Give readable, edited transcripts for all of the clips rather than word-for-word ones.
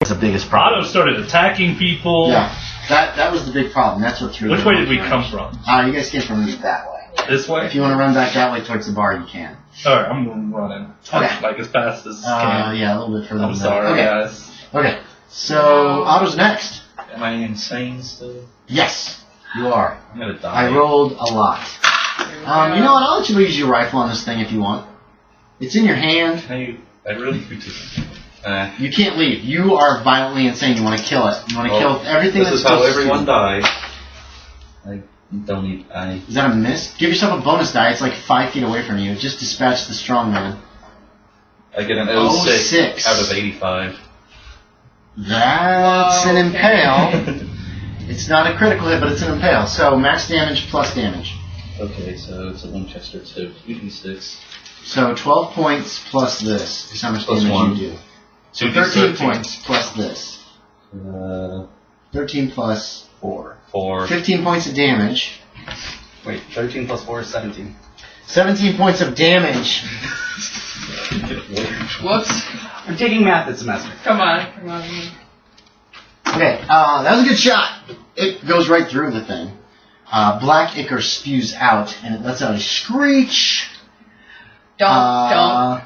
It's the biggest problem. Otto started attacking people. Yeah, that was the big problem. That's what threw. Which way did we come from? You guys came from that way. This way? If you want to run back that way towards the bar, you can. Alright, I'm running. Okay. Like as fast as I can. Yeah, a little bit further. I'm sorry, guys. Okay, so Otto's next. Am I insane still? Yes, you are. I'm gonna die. I rolled a lot. You know what? I'll let you use your rifle on this thing if you want. It's in your hand. I really You can't leave. You are violently insane. You want to kill it. You want to kill everything that's This is how supposed to everyone dies. I don't need... Is that a miss? Give yourself a bonus die. It's like 5 feet away from you. Just dispatch the strong man. I get an 06 out of 85. That's an impale. It's not a critical hit, but it's an impale. So max damage plus damage. Okay, so it's a Winchester, so 2d6. So 12 points plus this is how much Plus damage 1. you do. So 13 points plus this. 13 plus 4. 4. 15 points of damage. Wait, 13 plus 4 is 17. 17 points of damage. Whoops. I'm taking math this semester. Come on. Okay, that was a good shot. It goes right through the thing. Black ichor spews out, and it lets out a screech. Don't. I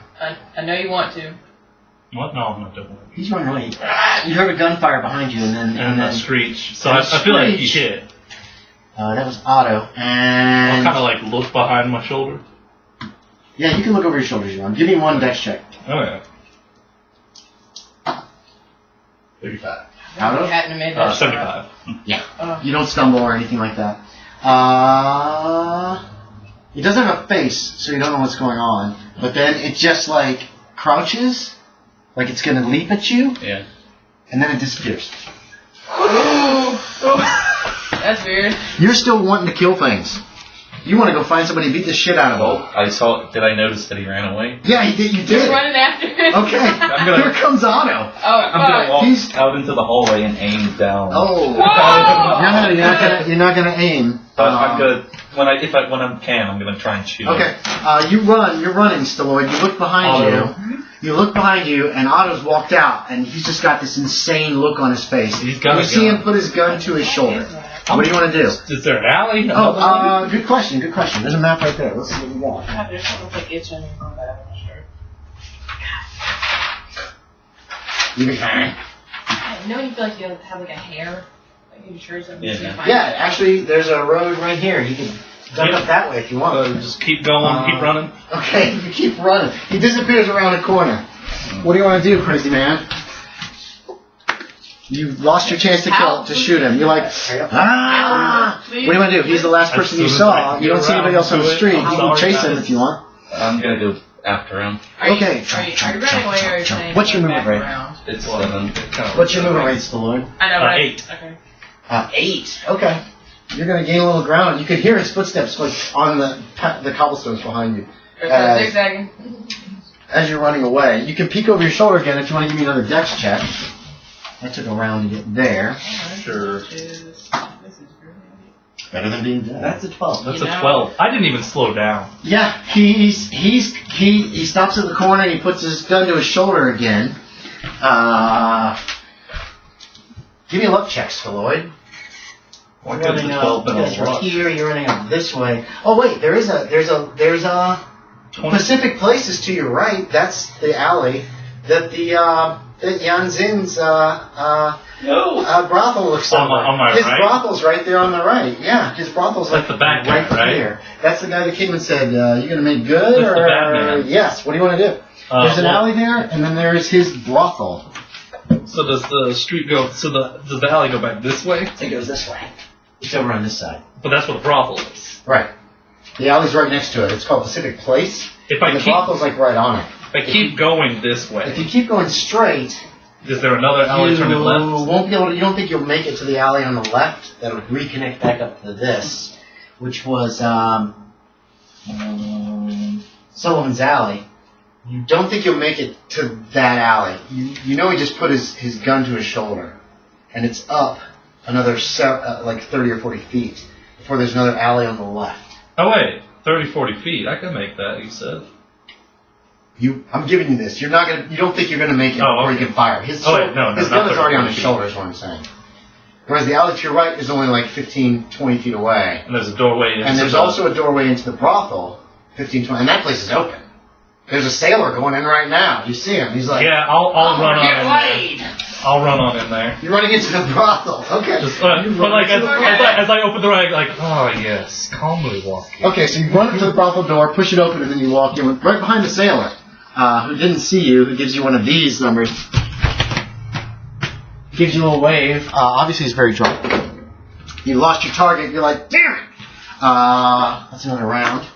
know you want to. What? No, I'm not doing it. He's running away. You heard a gunfire behind you, and then... And a screech. So I feel like he hit. That was Otto, and... I'll kind of like look behind my shoulder. Yeah, you can look over your shoulders, John. Give me one dex check. Oh, yeah. 35. Out of? Hadn't made that 75. Yeah. You don't stumble or anything like that. It doesn't have a face, so you don't know what's going on. But then it just like crouches, like it's gonna leap at you. Yeah. And then it disappears. That's weird. You're still wanting to kill things. You want to go find somebody and beat the shit out of them. Did I notice that he ran away? Yeah, you did. You're running after it. Okay. Here comes Otto. I'm gonna walk out into the hallway and aim down. Oh. You're not gonna aim. I'm gonna when I'm gonna try and shoot. Okay. You're running, Stalloid. You look behind you. You look behind you, and Otto's walked out, and he's just got this insane look on his face. You see him put his gun to his shoulder. What do you want to do? Is there an alley? Good question. There's a map right there. Let's see what we got. God, there's something like itching on that shirt. No, you feel like you have like a hair, like your shirt's up. Yeah, actually, there's a road right here. You can jump up that way if you want. Just keep going, keep running. Okay, you keep running. He disappears around a corner. What do you want to do, crazy man? You lost your chance to shoot him. You're like, What do you want to do? He's the last person you saw. You don't see anybody else on the street. You can chase him if you want. I'm gonna go after him. Okay. Are you running away or are you saying What's your movement rate? It's 7. What's your movement rate, Stalloid? I know, right? 8. Okay. 8. Okay. You're going to gain a little ground. You could hear his footsteps like on the cobblestones behind you. Zigzagging. As you're running away. You can peek over your shoulder again if you want to give me another dex check. That took a round to get there. Sure. Better than being dead. That's a 12. That's a 12. I didn't even slow down. Yeah, he stops at the corner and he puts his gun to his shoulder again. Give me a luck check, Stalloid. You're running up here. You're running up this way. Oh wait, there's a Pacific Places to your right. That's the alley that that Yanzin's brothel looks over. On my his right? brothel's right there on the right. Yeah, his brothel's like the bad guy, right? Here. That's the guy that came and said, "You gonna make good?" That's or the bad man. Yes. What do you want to do? There's an alley there, and then there is his brothel. So does the street go? So does the alley go back this way? It goes this way. It's over on this side. But that's where the brothel is. Right. The alley's right next to it. It's called Pacific Place. The brothel's like right on it. If I keep going this way. If you keep going straight, is there another alley turning left? Won't be able to, you don't think you'll make it to the alley on the left that'll reconnect back up to this, which was Sullivan's Alley. You don't think you'll make it to that alley. You know he just put his gun to his shoulder, and it's up another like 30 or 40 feet before there's another alley on the left. Oh wait, 30, 40 feet. I can make that, you said. I'm giving you this. You don't think you're gonna make it before you can fire. His gun is already on his shoulder, is what I'm saying. Whereas the alley to your right is only like 15, 20 feet away. And there's a doorway. And there's also a doorway into the brothel, 15, 20, and that place is open. There's a sailor going in right now. You see him. He's like, yeah, I'll run on in there. I'll run on in there. You're running into the brothel. Okay. But like as I open the door, I'm like, oh yes, calmly walking. Okay, so you run up to the brothel door, push it open, and then you walk in right behind the sailor, who didn't see you, who gives you one of these numbers. Gives you a little wave. Obviously, he's very drunk. You lost your target. You're like, damn it! That's another round.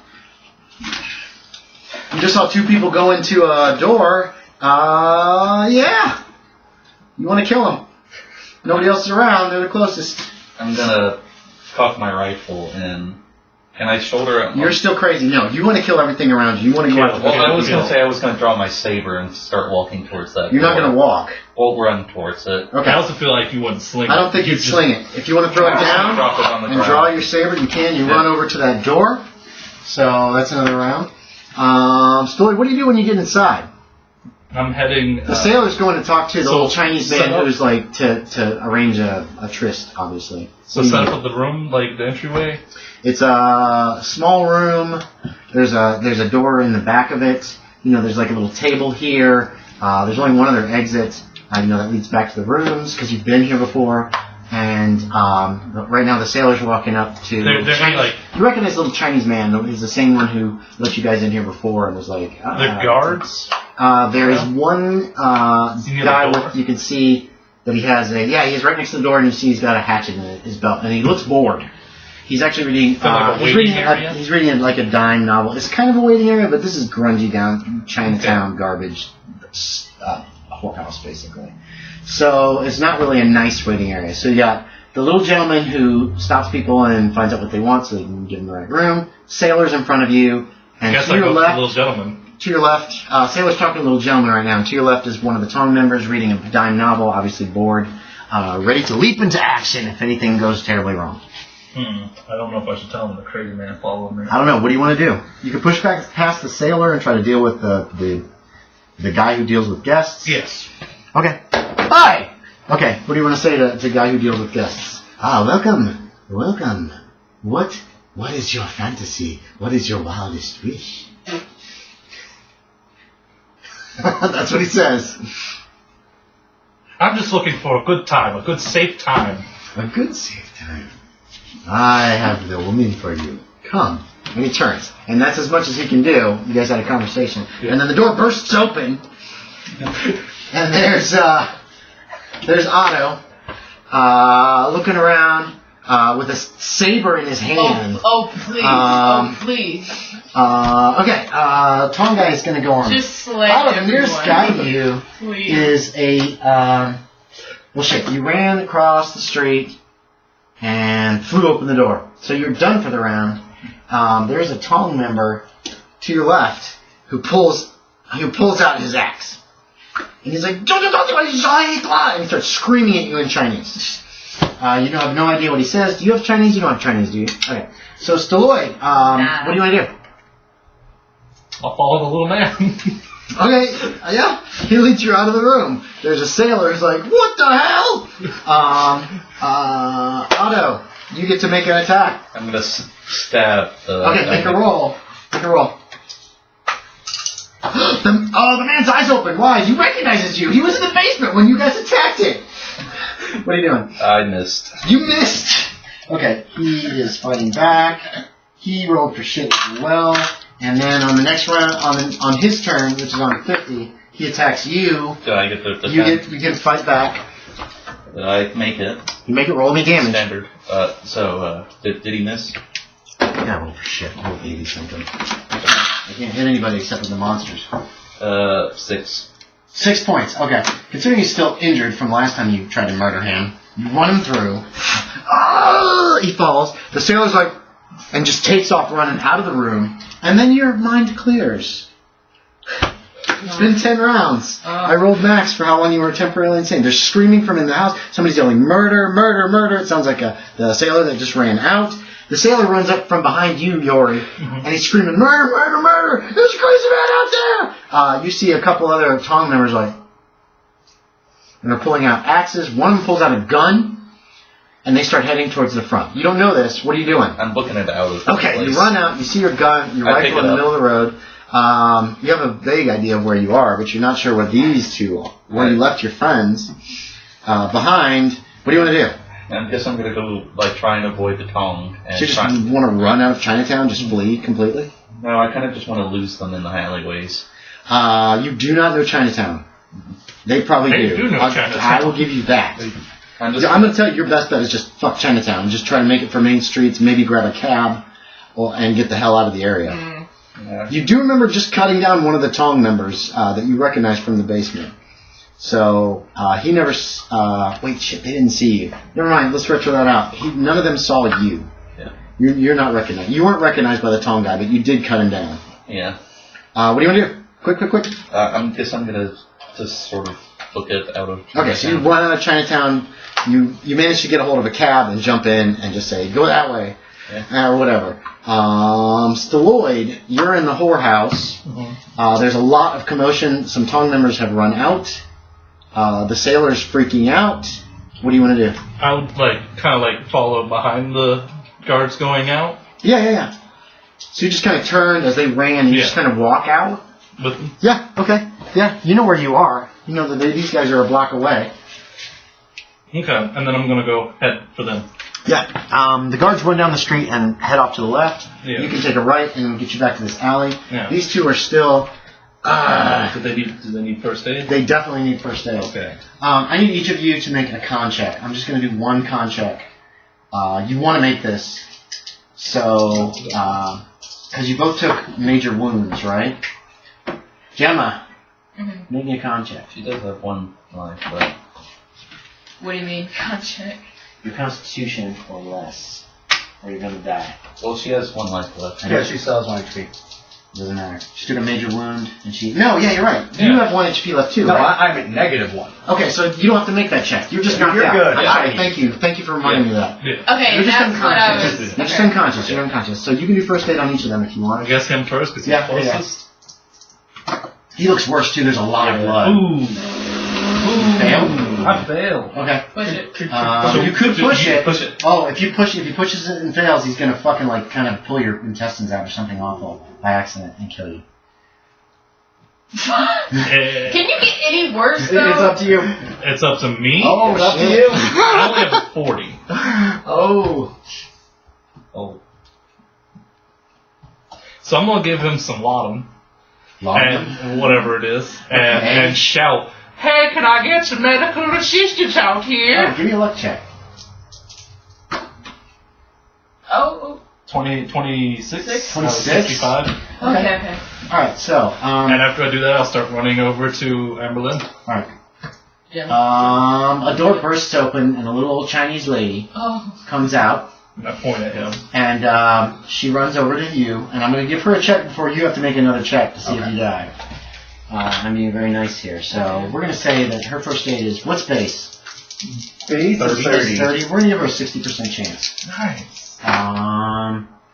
You just saw two people go into a door. Yeah. You want to kill them. Nobody else is around. They're the closest. I'm gonna cock my rifle and can I shoulder it? You're still crazy. No, you want to kill everything around you. You want to go out. Well, I was gonna say I was gonna draw my saber and start walking towards that. You're not gonna walk. We'll run towards it. Okay. I also feel like you wouldn't sling it. I don't think you'd sling it. If you want to throw it down and draw your saber, you can. You run over to that door. So that's another round. Stalloid, what do you do when you get inside? I'm heading. The sailor's going to talk to the little Chinese man who's like to arrange a tryst, obviously. So set up the room, like the entryway. It's a small room. There's a door in the back of it. You know, there's like a little table here. There's only one other exit. You know, that leads back to the rooms because you've been here before. And right now the sailor's walking up to. You recognize the little Chinese man? He's the same one who let you guys in here before and was like. The guards. There is one guy with. You can see that he has a. Yeah, he's right next to the door, and you see he's got a hatchet in his belt, and he looks bored. He's actually reading. He's reading like a dime novel. It's kind of a waiting area, but this is grungy down Chinatown garbage whorehouse basically. So it's not really a nice waiting area. So you got the little gentleman who stops people and finds out what they want, so they can give them the right room. Sailors in front of you, and to your left. Little gentleman. To your left, sailor's talking to a little gentleman right now. And to your left is one of the Tong members reading a dime novel, obviously bored, ready to leap into action if anything goes terribly wrong. I don't know if I should tell him the crazy man following me. I don't know. What do you want to do? You can push back past the sailor and try to deal with the guy who deals with guests. Yes. Okay. Hi! Okay, what do you want to say to the guy who deals with guests? Welcome. Welcome. What is your fantasy? What is your wildest wish? That's what he says. I'm just looking for a good time, a good safe time. A good safe time. I have the woman for you. Come. And he turns. And that's as much as he can do. You guys had a conversation. Yeah. And then the door bursts open. And there's Otto looking around with a saber in his hand. Oh please. Please. Okay, Tong guy is going to go on. Just slay Otto, the nearest guy to you please. is a... well, shit, you ran across the street and flew open the door. So you're done for the round. There's a Tong member to your left who pulls out his axe. And he's like, and he starts screaming at you in Chinese. You have no idea what he says. Do you have Chinese? You don't have Chinese, do you? Okay. So, Stalloid, what do you want to do? I'll follow the little man. Okay, yeah. He leads you out of the room. There's a sailor who's like, what the hell? Otto, you get to make an attack. I'm going to stab the... Okay, make a roll. Make a roll. The man's eyes open. Why? He recognizes you. He was in the basement when you guys attacked it. What are you doing? I missed. You missed. Okay, he is fighting back. He rolled for shit as well. And then on the next round, on his turn, which is on 50, he attacks you. Do I get the you get to fight back. Did I make it? You make it. Roll me damage. Standard. Did he miss? Yeah, roll for shit. Roll 80 something. I can't hit anybody except for the monsters. 6. 6 points. Okay. Considering he's still injured from last time you tried to murder him, you run him through. He falls. The sailor's like, and just takes off running out of the room. And then your mind clears. It's been 10 rounds. I rolled max for how long you were temporarily insane. They're screaming from in the house. Somebody's yelling, murder, murder, murder. It sounds like the sailor that just ran out. The sailor runs up from behind you, Yorie, and he's screaming, "Murder, murder, murder! There's a crazy man out there!" You see a couple other Tong members and they're pulling out axes. One of them pulls out a gun, and they start heading towards the front. You don't know this. What are you doing? I'm booking it out of the Okay, place. you run out, you see your gun, your rifle in the middle of the road. You have a vague idea of where you are, but you're not sure where these two are. Where you left your friends behind. What do you want to do? I guess I'm going to go, try and avoid the Tong. And So you just want to run out of Chinatown, just flee completely? No, I kind of just want to lose them in the alleyways. You do not know Chinatown. They probably They do know Chinatown. I will give you that. I'm I'm going to tell you, your best bet is just fuck Chinatown. Just try to make it for main streets, maybe grab a cab, and get the hell out of the area. Yeah. You do remember just cutting down one of the Tong members that you recognized from the basement. So, he never... wait, shit, they didn't see you. Never mind, let's retro that out. None of them saw you. Yeah. You're not recognized. You weren't recognized by the Tong guy, but you did cut him down. Yeah. What do you want to do? Quick. I guess I'm going to just sort of book it out of... Okay, so you run out of Chinatown. You manage to get a hold of a cab and jump in and just say, go that way. Yeah. Or whatever. Stalloid, you're in the whorehouse. There's a lot of commotion. Some Tong members have run out. The sailor's freaking out. What do you want to do? I would kind of follow behind the guards going out. Yeah. So you just kind of turned as they ran and you just kind of walk out? With them. Yeah, okay. Yeah, you know where you are. You know that these guys are a block away. Okay, and then I'm going to go head for them. Yeah, the guards run down the street and head off to the left. Yeah. You can take a right and it'll get you back to this alley. Yeah. These two are still... Do they need first aid? They definitely need first aid. Okay. I need each of you to make a con check. I'm just going to do one con check. You want to make this. So, because you both took major wounds, right? Gemma, make me a con check. She does have one life, but... What do you mean, contract? Your constitution or less, or you're going to die. Well, she has one life left. Yeah, she still has 1 HP. Doesn't matter. She took a major wound, and she... No, yeah, you're right. You Yeah. have 1 HP left, too, No, right? I'm at -1. Okay, so you don't have to make that check. You're just knocked You're out. good. I'm Yeah. sorry. Thank you. Thank you for reminding me of that. Yeah. Okay, You're just that's what I unconscious. was... You're just unconscious. You're unconscious. So you can do first aid on each of them if you I want. guess him first because he's Yeah, closest. He looks worse, too. There's a lot of blood. Ooh. Fail? I failed. Okay. Push it. You could push it. Push it. Oh, if he pushes it and fails, he's gonna fucking kind of pull your intestines out or something awful by accident and kill you. Yeah. Can you get any worse, It's though? up to you. It's up to me? Oh, It's up to shit. you. I only have 40. Oh. Oh. So I'm going to give him some laudanum. And whatever it is. And shout, "Hey, can I get some medical assistance out Oh, here?" give me a luck check. Oh, 26? 26? 65. okay. Alright, so, And after I do that, I'll start running over to Ambralyn. alright. Yeah. A door bursts open and a little old Chinese lady Oh. comes out And I point at him. and she runs over to you, and I'm going to give her a check before you have to make another check to see if you die. I'm being very nice here. So we're going to say that her first aid is, what's base? Base is 30. 30. We're going to give her a 60% chance. Nice.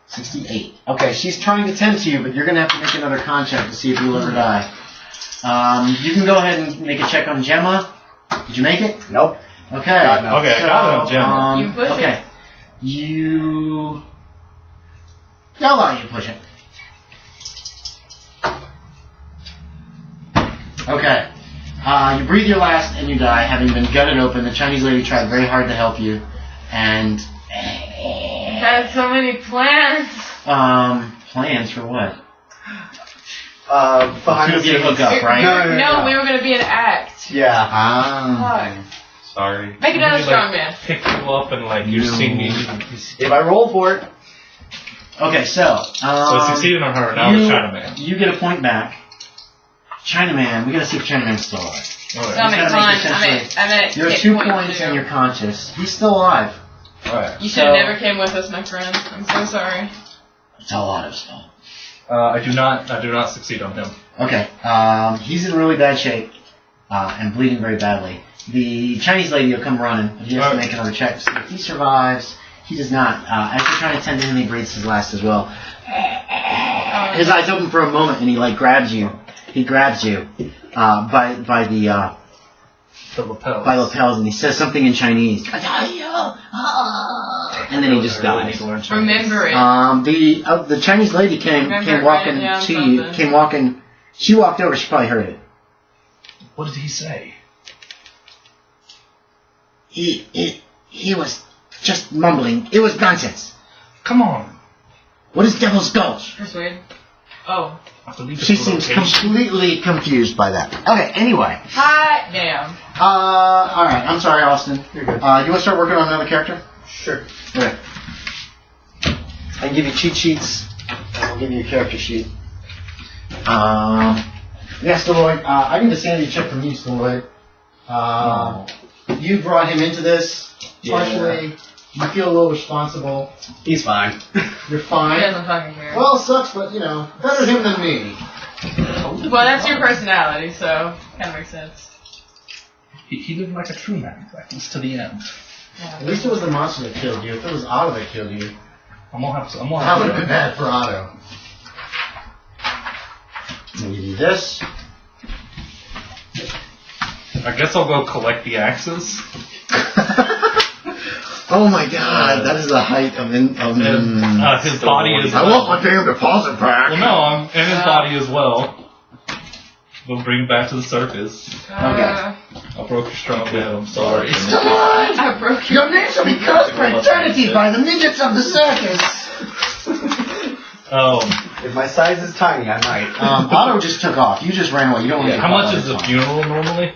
68. Okay, she's trying to tend to you, but you're going to have to make another con check to see if you'll ever die. You can go ahead and make a check on Gemma. Did you make it? Nope. Okay. God, no. Okay, I got it on Gemma. You push okay. it. I'll allow you to push it. Okay. You breathe your last and you die, having been gutted open. The Chinese lady tried very hard to help you, and Had so many plans. plans for what? Behind To the get a scenes. hookup, right? No, we were going to be an act. Yeah. Fuck. Sorry. Make another Maybe, strong man. Pick you up and you're singing. If I roll for it, Okay, so So I succeeded on her. Now the Chinaman. You get a point back. Chinaman, we gotta see if Chinaman's still alive. Alright. I'm at gotta make con. I'm at You're hit 2 point points 2. and you're conscious. He's still alive. Alright. You should have So- never came with us, my friend. I'm so sorry. It's a lot of stuff. I do not succeed on him. Okay, he's in really bad shape and bleeding very badly. The Chinese lady will come running, but he has to make another check to see if he survives. He does not. As you're trying to tend to him, he breathes his last as well. His eyes open for a moment, and he like grabs you. He grabs you by the lapels. By lapels, and he says something in Chinese. And then he just dies. Remember it. The Chinese lady came walking to you. Came walking. She walked over. She probably heard it. What did he say? He was just mumbling. It was nonsense. Come on. What is Devil's Gulch? Persuade. Oh. I believe She seems completely confused by that. Okay, anyway. Hot damn. Alright, I'm sorry, Austin. You're good. You want to start working on another character? Sure. Okay. I can give you cheat sheets. I'll give you a character sheet. Yeah, Stalloid. I need a sanity check from you, Stalloid. You brought him into this. Partially. You feel a little responsible. He's fine. You're fine. He doesn't fucking care. Well, it sucks, but, better him than me. Well, that's your personality, so kind of makes sense. He lived like a true man, like this to the end. At least it was the monster that killed you. If it was Otto that killed you, I'm gonna have that would have been bad for Otto. I'm gonna give you this. I guess I'll go collect the axes. Oh my god, that is the height of... His body is... I want my damn deposit back! Well, no, and his body as well. We'll bring him back to the circus. Okay. I broke your strong man, I'm sorry. I broke Your name shall be cursed for eternity by the midgets of the circus! If my size is tiny, I might. Otto just took off. You just ran away. You don't want to how much is the funeral normally?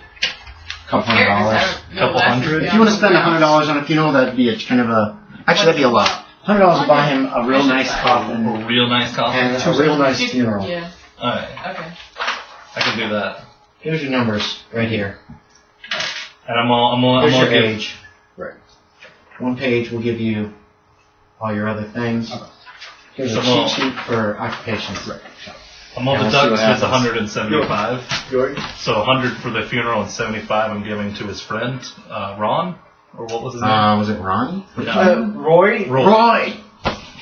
$200. Couple hundred? If you want to spend $100 on a funeral, that'd be actually that'd be a lot. $100 to buy him a real nice coffin. A real nice coffin? And a real nice funeral. Yeah. Alright. Okay. I can do that. Here's your numbers, right here. And I'm Here's your give... age. Right. One page will give you all your other things. Here's a cheat sheet for occupations. Right. I'm on the ducks with 175. Yorie? So 100 for the funeral and 75 I'm giving to his friend, Ron? Or what was his name? Was it Ronnie? Roy? Roy!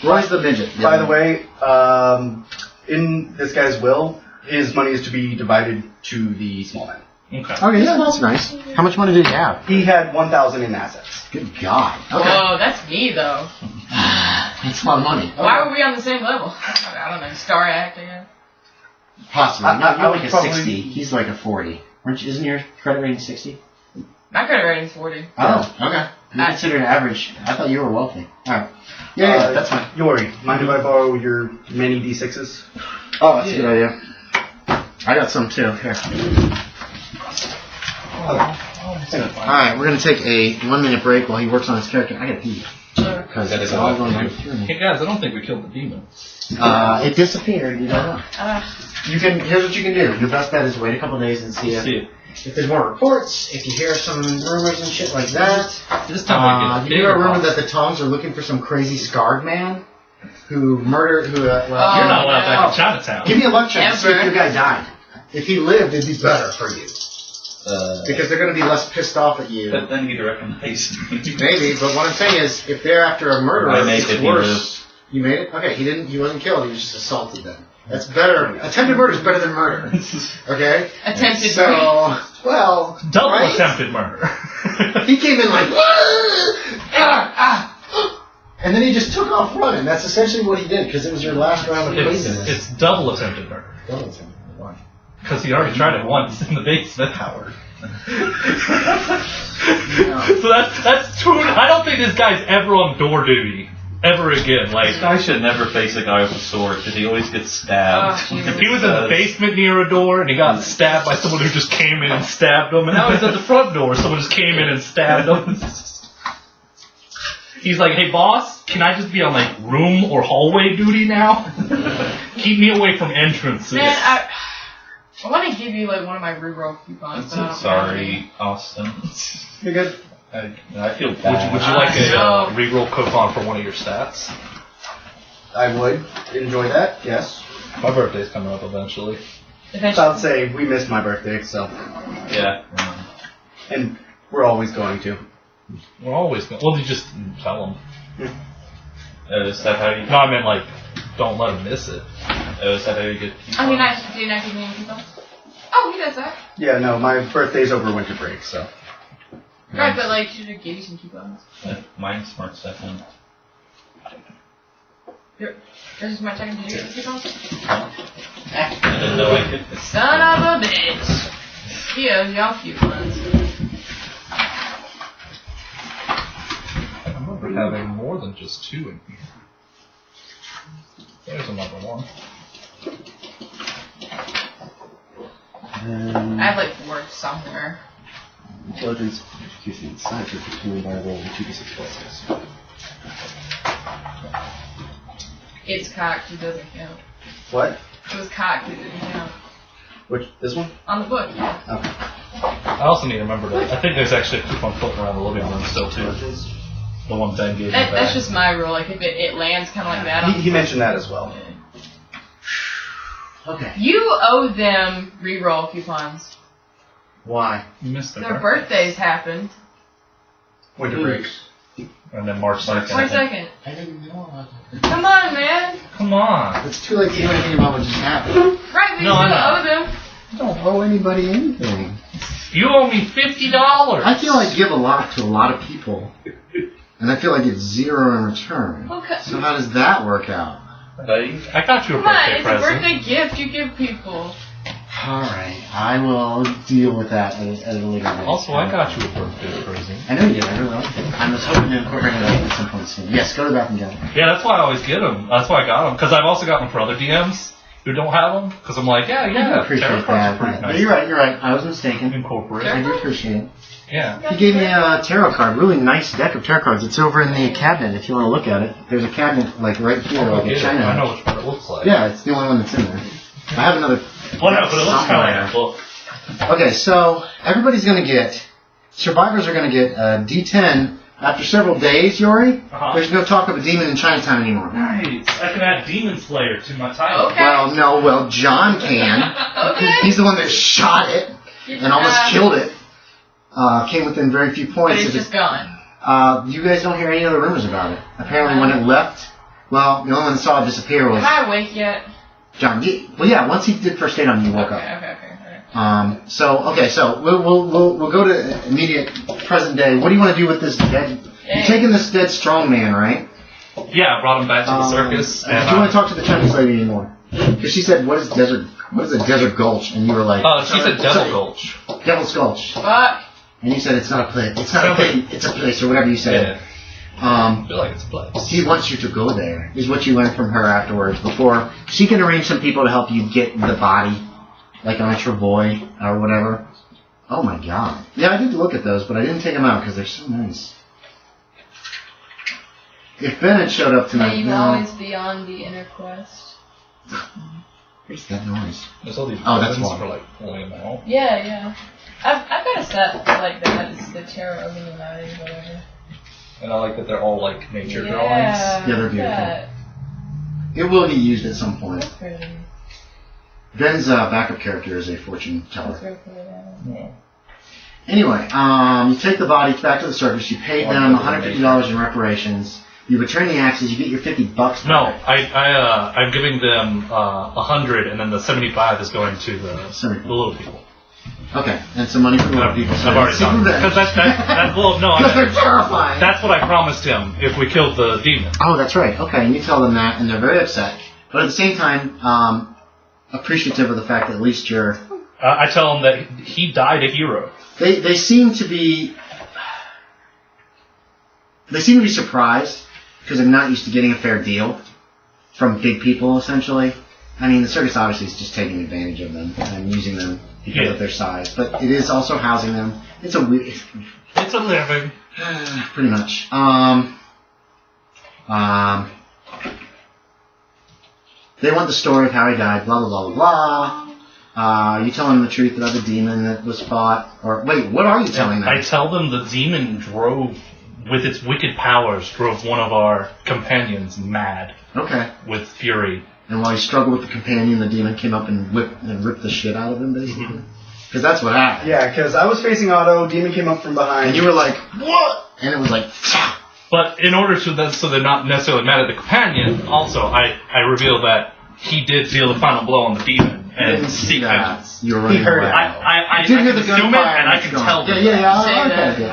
Roy's the midget. By the way, in this guy's will, his money is to be divided to the small man. Okay. Okay, yeah, that's nice. How much money did he have? He had 1,000 in assets. Good God. Okay. Whoa, that's me though. That's a lot of money. Why were we on the same level? I don't know. Star acting. Possibly. You're like a probably- 60. He's like a 40. Isn't your credit rating 60? My credit rating's 40. Oh, okay. You considered average. I thought you were wealthy. Alright. Yeah, that's fine. Yorie, mind if I borrow your many D6s? Oh, that's a good idea. I got some too. Here. Alright, we're going to take a 1 minute break while he works on his character. I got to pee. Because it's all going right through me. Hey guys, I don't think we killed the demon. It disappeared. You don't know. Here's what you can do. Your best bet is wait a couple days and see if there's more reports, if you hear some rumors and shit like that. This time you hear a rumor that the Tongs are looking for some crazy scarred man who murdered, You're not allowed back in Chinatown. Give me a luck check to see if your guy died. If he lived, it'd be better for you. Because they're going to be less pissed off at you. But then he'd recognize me. Maybe, but what I'm saying is, if they're after a murderer, it's worse. You made it? Okay, he wasn't killed, he was just assaulted then. That's better. Attempted murder is better than murder. Okay? Attempted murder. Well, double right? attempted murder. He came in like, and then he just took off running. That's essentially what he did, because it was your last round of poisonous. It's double attempted murder. Double attempted. Why? Because he already tried it once in the basement. Howard. So that's true. I don't think this guy's ever on door duty ever again. Like, This guy should never face a guy with a sword because he always gets stabbed. if he was in the basement near a door and he got stabbed by someone who just came in and stabbed him, and now he's at the front door, someone just came in and stabbed him. He's like, hey boss, can I just be on like room or hallway duty now? Keep me away from entrances. Man, I want to give you like one of my reroll coupons. But I don't Sorry, Austin. You're good. I feel Would bad. you like a reroll coupon for one of your stats? I would enjoy that, yes. My birthday's coming up eventually. I'll say we missed my birthday, so. Yeah. And we're always going to. We're always going. Well, you just tell them. Is that how you... No, I meant like, don't let him miss it. Is that how you get coupons? I mean, do you not give me any coupons? Oh, he does that. Yeah, no, my birthday's over winter break, so. Right, but like, should have gave you some coupons. Mine's Smart Second. This is my second. Did you get the coupons? I didn't know I could. Son of a bitch. He owes y'all coupons. I remember having more than just 2 in here. There's another one. I have like 4 somewhere. Intelligence, execution, science, between variable and 2d6 places. It's cocked, it doesn't count. What? It was cocked, it didn't count. Which, this one? On the book, yeah. Okay. I also need to remember that. I think there's actually a coupon floating around the living room still too. The one Ben gave me back. That's just my rule. Like if it lands kind of like that. He mentioned that as well. Okay. You owe them reroll coupons. Why? You missed Their birthdays happened. Winter break. And then March 2nd. March 2nd. I didn't know about that. Come on, man. Come on. It's too late to do anything about what just happened. Right, but No, you I still know. owe them. I don't owe anybody anything. You owe me $50. I feel I give a lot to a lot of people. And I feel I get 0 in return. Okay. So how does that work out? I got you a Come on, birthday it's a present. birthday gift you give people. Alright, I will deal with that at a later date. Also, I got you a birthday present. I know you did, I really liked it. I was hoping to incorporate it at some point soon. Yes, go to the bathroom, get it. Yeah, that's why I always get them. That's why I got them. Because I've also gotten them for other DMs who don't have them. Because I'm like, I yeah, appreciate tarot cards are that. pretty But nice. you're right. I was mistaken. Incorporate. I do appreciate it. Yeah. He gave me a tarot card, really nice deck of tarot cards. It's over in the cabinet if you want to look at it. There's a cabinet like right here, like a I China. know which one it looks like. Yeah, it's the only one that's in there. I have another. Well, no, but it looks kind of like a book. Okay, so everybody's going to get, survivors are going to get a D10 after several days, Yorie. Uh-huh. There's no talk of a demon in Chinatown anymore. Nice. I can add Demon Slayer to my title. Okay. Well, John can. Okay. He's the one that shot it and almost killed it. Came within very few But points. it's of it. just gone. You guys don't hear any other rumors about it. Apparently when it left, well, the only one that saw it disappear was Am I awake yet? John. Once he did first aid on you, you woke up. Okay. So we'll go to immediate present day. What do you want to do with this dead? You're taking this dead strong man, right? Yeah, I brought him back to the circus. Do you want to talk to the Chinese lady anymore? Because she said, "What is a desert gulch?" And you were like, she said Devil Gulch. Devil's Gulch." Fuck. And you said it's not a place. It's not a place. It's a place, or whatever you said. I feel like it's a place. He wants you to go there. Is what you learned from her afterwards. Before she can arrange some people to help you get the body, like on a Travoy or whatever. Oh my god. Yeah, I did look at those, but I didn't take them out because they're so nice. If Ben had showed up tonight, May you always be on the inner quest. Where's that noise? There's all these Oh, that's buttons one. for like pulling them out. Yeah. I've got a set like that. It's the Tarot of Illuminati, whatever. And I like that they're all like nature drawings. Yeah, they're beautiful. That. It will get used at some point. That's pretty. Ben's backup character is a fortune That's teller. very cool. Yeah. Anyway, you take the body back to the circus. You pay them $150 in reparations. You return the axes. You get your $50. No, back. I'm giving them 100, and then the 75 is going to the little people. Okay, and some money for the little people. I've already done it. Because that's well, no, Because they're terrifying. that's what I promised him if we killed the demon. Oh, that's right. Okay, and you tell them that, and they're very upset. But at the same time, appreciative of the fact that at least you're... I tell him that he died a hero. They seem to be... They seem to be surprised because they're not used to getting a fair deal from big people, essentially. I mean, the circus obviously is just taking advantage of them and using them because of their size. But it is also housing them. It's a weird... It's a living. Pretty much. They want the story of how he died, blah, blah, blah, blah, blah. You tell them the truth about the demon that was fought. Or, wait, what are you telling them? I tell them the demon with its wicked powers, drove one of our companions mad. Okay. With fury. And while he struggled with the companion, the demon came up and ripped the shit out of him, basically? Because that's what happened. Yeah, because I was facing Otto, demon came up from behind. And you were like, what? And it was like, But in order to so they're not necessarily mad at the companion, also I reveal that he did deal the final blow on the demon and seek vengeance. You were running away. I can assume it and I can tell them. Yeah.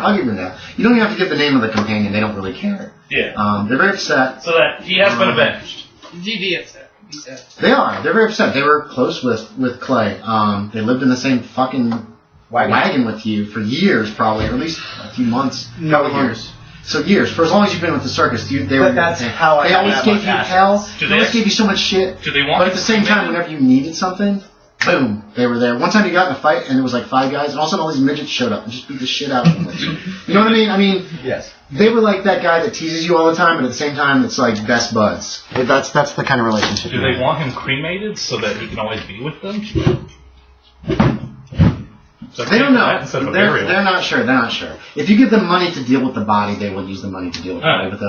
I'll give you that. You don't even have to give the name of the companion. They don't really care. Yeah. They're very upset. So that he has been avenged. DV upset. He said. They are. They're very upset. They were close with Clay. They lived in the same fucking wagon with you for years, probably, or at least a few months. No, years. So years, for as long as you've been with the circus, they that's how I. They always gave you hell. They always gave you so much shit. Do they want? But at the same time, whenever you needed something, boom, they were there. One time you got in a fight and there was like 5 guys, and all of a sudden all these midgets showed up and just beat the shit out of them. You know what I mean? Yes. They were like that guy that teases you all the time, but at the same time, it's like best buds. That's the kind of relationship. Do they want him cremated so that he can always be with them? So they don't know. They're not sure. They're not sure. If you give them money to deal with the body, they will use the money to deal with the body. With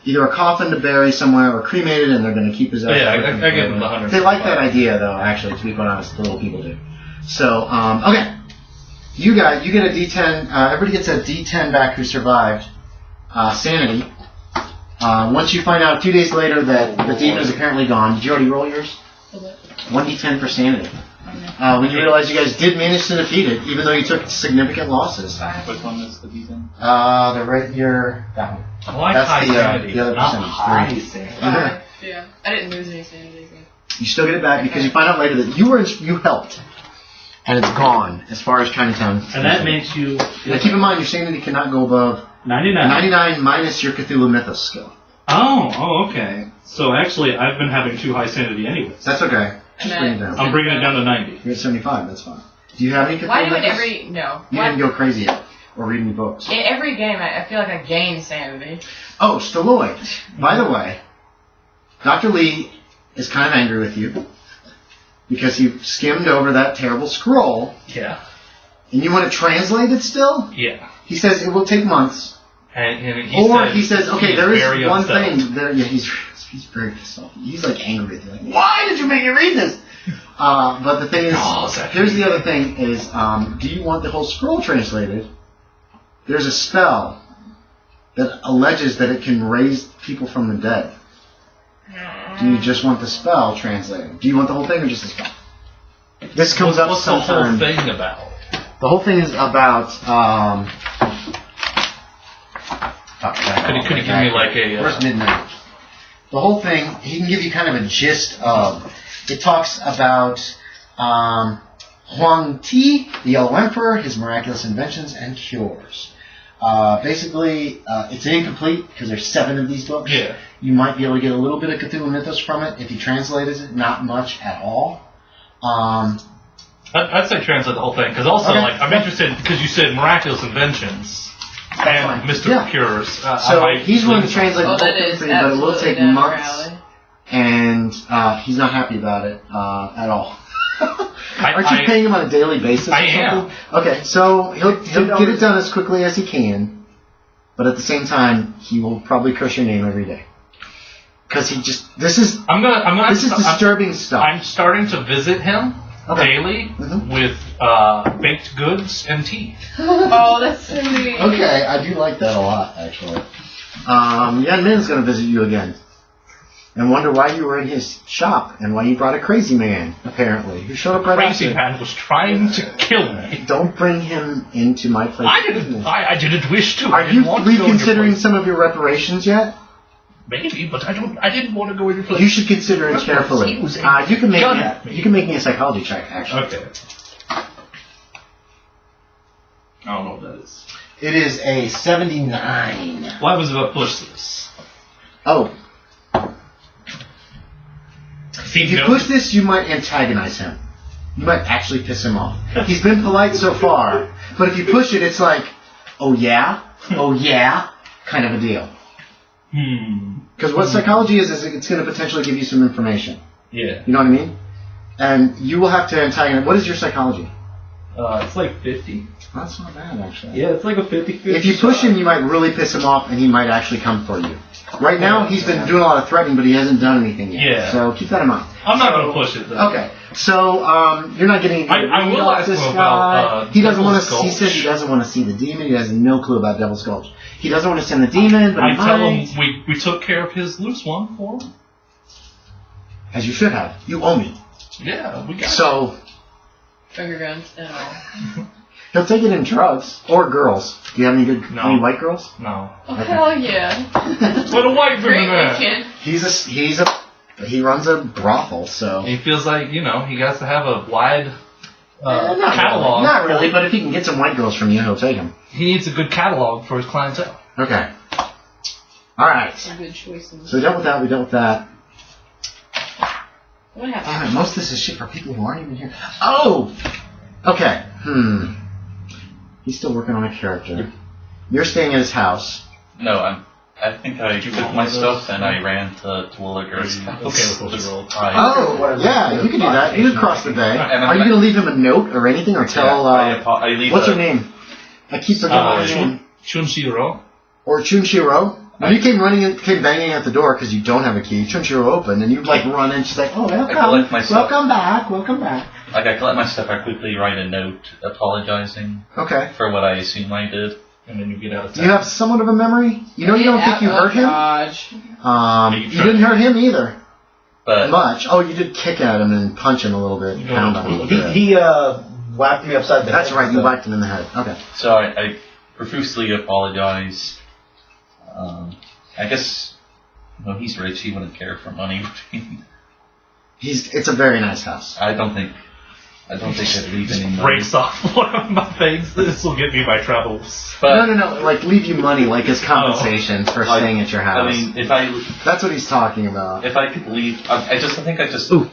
either a coffin to bury somewhere or cremated, and they're going to keep his. Yeah, I give them the 100. They like that idea, though. Actually, to be quite honest, the little people do. So, okay, you get a D10. Everybody gets a D10 back who survived sanity. Once you find out 2 days later that the demon is apparently gone, did you already roll yours? 1 D10 for sanity. When you realize you guys did manage to defeat it, even though you took significant losses. Which one is the D10? They're right here. That one. I like That's high sanity. The other Not percentage. high sanity. Yeah. I didn't lose any sanity. You still get it back because you find out later that you helped, and it's gone as far as Chinatown. And that makes you. Now keep in mind your sanity cannot go above 99. 99 minus your Cthulhu Mythos skill. Oh, okay. So actually, I've been having too high sanity anyways. That's okay. Just bring it down. I'm bringing it down to 90. You're at 75. That's fine. Do you have any Cthulhu Why do Mythos? No. You didn't go crazy yet, or read any books. In every game, I feel like I gain sanity. Oh, Stalloid. By the way, Dr. Lee is kind of angry with you because you skimmed over that terrible scroll. Yeah. And you want to translate it still? Yeah. He says it will take months. And he says, okay, there is one upset. thing. There, yeah, he's very pissed off. He's like angry with you. Like, why did you make me read this? But the thing is, here's the other thing is, do you want the whole scroll translated? There's a spell that alleges that it can raise people from the dead. Do you just want the spell translated? Do you want the whole thing or just the spell? This comes up sometime. What's the whole thing about? The whole thing is about. Could you give me like a? Where's Midnight? The whole thing, he can give you kind of a gist of. It talks about Huang Ti, the Yellow Emperor, his miraculous inventions and cures. Basically, it's incomplete because there's 7 of these books. Yeah. You might be able to get a little bit of Cthulhu Mythos from it if you translated it, not much at all. I'd say translate the whole thing because also like I'm interested because you said miraculous inventions and Mr. Cures. So he's willing to translate the whole thing for you, but it will take months, and he's not happy about it at all. Aren't you paying him on a daily basis? I am. Okay, so he'll get it done as quickly as he can, but at the same time, he will probably curse your name every day. Because this is disturbing stuff. I'm starting to visit him daily with baked goods and tea. Oh, that's so neat. Okay, I do like that a lot, actually. Young Min's going to visit you again. And wonder why you were in his shop and why you brought a crazy man, apparently. Who showed up right after. Crazy man was trying to kill me. Don't bring him into my place. I didn't wish to. Are you reconsidering some of your reparations yet? Maybe, but I didn't want to go in your place. You should consider it carefully. You can make me a psychology check, actually. Okay. I don't know what that is. It is a 79. What happens if I push this? Oh. If you push this, you might antagonize him. You might actually piss him off. He's been polite so far, but if you push it, it's like, oh yeah, kind of a deal. Because what psychology is it's going to potentially give you some information. Yeah. You know what I mean? And you will have to antagonize. What is your psychology? It's like 50. That's not bad, actually. Yeah, it's like a 50-50. If you push him, you might really piss him off, and he might actually come for you. Right now, he's been doing a lot of threatening, but he hasn't done anything yet. Yeah. So keep that in mind. I'm not going to push it, though. Okay. So, you're not getting. I will ask this him guy. about. He doesn't want to. Devil's He said he doesn't want to see the demon. He has no clue about Devil's Gulch. He doesn't want to send the demon, but I tell him we took care of his loose one for him. as you should have. You owe me. Yeah, we got. So Finger guns and all. he'll take it in drugs or girls. Do you have any good No. any white girls? No. Oh, hell yeah. Put a white for Great that. weekend. He runs a brothel, so He feels like he has to have a wide not catalog. Really. Not really, but if he can get some white girls from you, he'll take them. He needs a good catalog for his clientele. Okay. All right. Some good choices. So we dealt with that. We dealt with that. What happened? Damn it, most of this is shit for people who aren't even here. Oh! Okay. He's still working on a character. You're staying at his house. No, I think I took my stuff and I ran to Williger's house. Okay, with what you rolled. Oh, yeah, you can do that. You can cross the bay. And Are you going to leave him a note or anything, or tell, I leave what's her name? I keep forgetting her name. Chunshiro. Or Chunshiro. When you came banging at the door because you don't have a key, Chunshiro opened, and you run in, she's like, oh, welcome back. Like, I collect my stuff, I quickly write a note apologizing for what I assume I did. And then you get out of town. You have somewhat of a memory? You don't think you hurt him? You didn't hurt him either. But much. Oh, you did kick at him and punch him a little bit, pound him a little bit. He whacked me upside the head. That's right, you whacked him in the head. Okay. So I profusely apologize. I guess, he's rich, he wouldn't care for money. It's a very nice house. I don't think I'd leave any money. Breaks off one of my things. This will get me my travels. But, No, like leave you money, like as compensation for staying at your house. I mean, that's what he's talking about. if I could leave, I think I just Ooh,